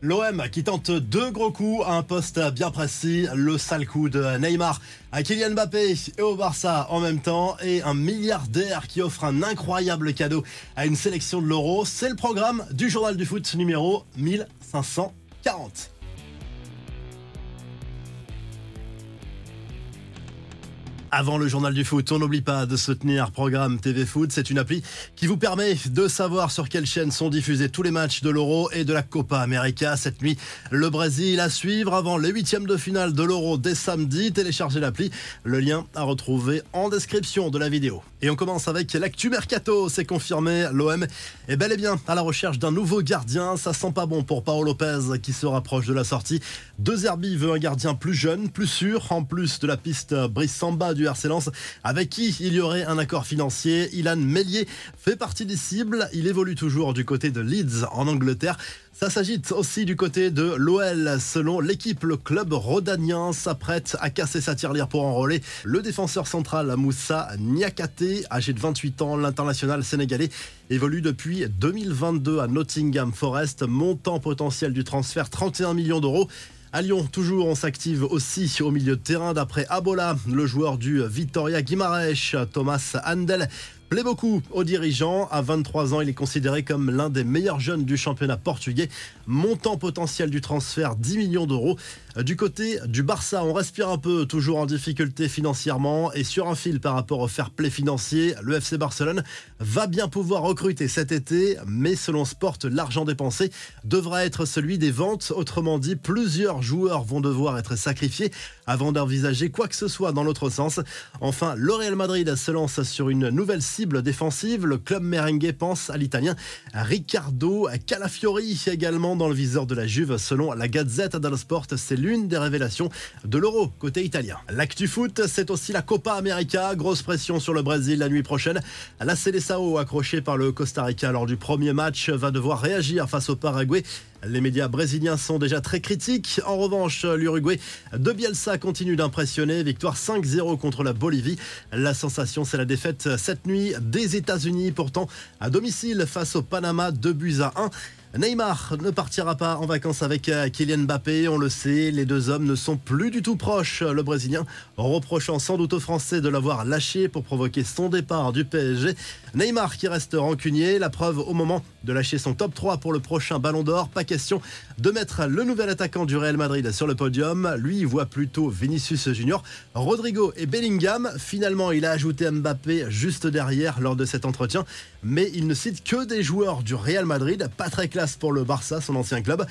L'OM qui tente deux gros coups à un poste bien précis, le sale coup de Neymar à Kylian Mbappé et au Barça en même temps, et un milliardaire qui offre un incroyable cadeau à une sélection de l'Euro. C'est le programme du journal du foot numéro 1540. Avant le journal du foot, on n'oublie pas de soutenir Programme TV Foot. C'est une appli qui vous permet de savoir sur quelle chaîne sont diffusés tous les matchs de l'Euro et de la Copa América. Cette nuit, le Brésil à suivre avant les huitièmes de finale de l'Euro dès samedi. Téléchargez l'appli, le lien à retrouver en description de la vidéo. Et on commence avec l'actu mercato. C'est confirmé, l'OM est bel et bien à la recherche d'un nouveau gardien. Ça sent pas bon pour Paolo Lopez qui se rapproche de la sortie. De Zerbi veut un gardien plus jeune, plus sûr, en plus de la piste Brice Samba du RC Lens, avec qui il y aurait un accord financier. Ilan Meslier fait partie des cibles. Il évolue toujours du côté de Leeds en Angleterre. Ça s'agite aussi du côté de l'OL. Selon l'équipe, le club rhodanien s'apprête à casser sa tirelire pour enrôler le défenseur central Moussa Niakhaté, âgé de 28 ans. L'international sénégalais évolue depuis 2022 à Nottingham Forest. Montant potentiel du transfert 31 millions d'euros. À Lyon, toujours, on s'active aussi au milieu de terrain. D'après Abola, le joueur du Vitória Guimarães, Thomas Handel, plaît beaucoup aux dirigeants. À 23 ans, il est considéré comme l'un des meilleurs jeunes du championnat portugais. Montant potentiel du transfert 10 millions d'euros. Du côté du Barça, on respire un peu, toujours en difficulté financièrement et sur un fil par rapport au fair play financier. Le FC Barcelone va bien pouvoir recruter cet été, mais selon Sport, l'argent dépensé devra être celui des ventes. Autrement dit, plusieurs joueurs vont devoir être sacrifiés avant d'envisager quoi que ce soit dans l'autre sens. Enfin, le Real Madrid se lance sur une nouvelle cible défensive. Le club merengue pense à l'Italien Riccardo Calafiori, également dans le viseur de la Juve. Selon la Gazzetta dello Sport, c'est l'une des révélations de l'Euro côté italien. L'actu foot, c'est aussi la Copa América. Grosse pression sur le Brésil la nuit prochaine. La Seleção, accrochée par le Costa Rica lors du premier match, va devoir réagir face au Paraguay. Les médias brésiliens sont déjà très critiques. En revanche, l'Uruguay de Bielsa continue d'impressionner. Victoire 5-0 contre la Bolivie. La sensation, c'est la défaite cette nuit des États-Unis, pourtant à domicile face au Panama, 2-1. Neymar ne partira pas en vacances avec Kylian Mbappé, on le sait, les deux hommes ne sont plus du tout proches. Le Brésilien reprochant sans doute aux Français de l'avoir lâché pour provoquer son départ du PSG. Neymar qui reste rancunier, la preuve au moment de lâcher son top 3 pour le prochain Ballon d'Or. Pas question de mettre le nouvel attaquant du Real Madrid sur le podium. Lui voit plutôt Vinicius Junior, Rodrigo et Bellingham. Finalement, il a ajouté Mbappé juste derrière lors de cet entretien, mais il ne cite que des joueurs du Real Madrid. Pas très classe pour le Barça, son ancien club.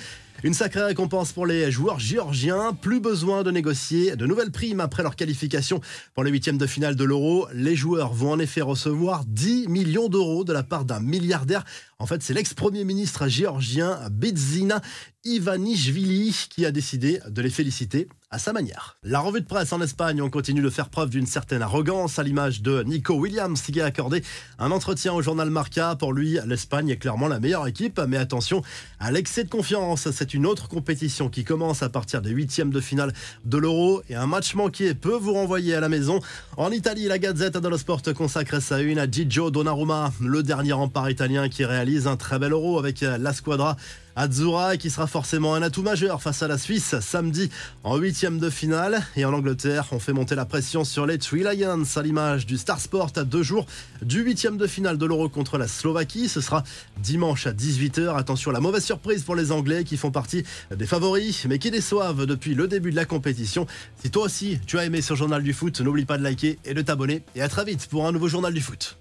Une sacrée récompense pour les joueurs géorgiens. Plus besoin de négocier de nouvelles primes après leur qualification pour les huitièmes de finale de l'Euro. Les joueurs vont en effet recevoir 10 millions d'euros de la part d'un milliardaire. En fait, c'est l'ex-premier ministre géorgien Bidzina Ivanishvili qui a décidé de les féliciter à sa manière. La revue de presse en Espagne, on continue de faire preuve d'une certaine arrogance à l'image de Nico Williams qui a accordé un entretien au journal Marca. Pour lui, l'Espagne est clairement la meilleure équipe, mais attention à l'excès de confiance. C'est une autre compétition qui commence à partir des huitièmes de finale de l'Euro et un match manqué peut vous renvoyer à la maison. En Italie, la Gazzetta dello Sport consacre sa une à Gigio Donnarumma, le dernier rempart italien qui réalise un très bel Euro avec la squadra Azzurra, qui sera forcément un atout majeur face à la Suisse samedi en huitième de finale. Et en Angleterre, on fait monter la pression sur les Three Lions à l'image du Star Sport à 2 jours du huitième de finale de l'Euro contre la Slovaquie. Ce sera dimanche à 18h. Attention, la mauvaise surprise pour les Anglais qui font partie des favoris mais qui déçoivent depuis le début de la compétition. Si toi aussi tu as aimé ce journal du foot, n'oublie pas de liker et de t'abonner. Et à très vite pour un nouveau journal du foot.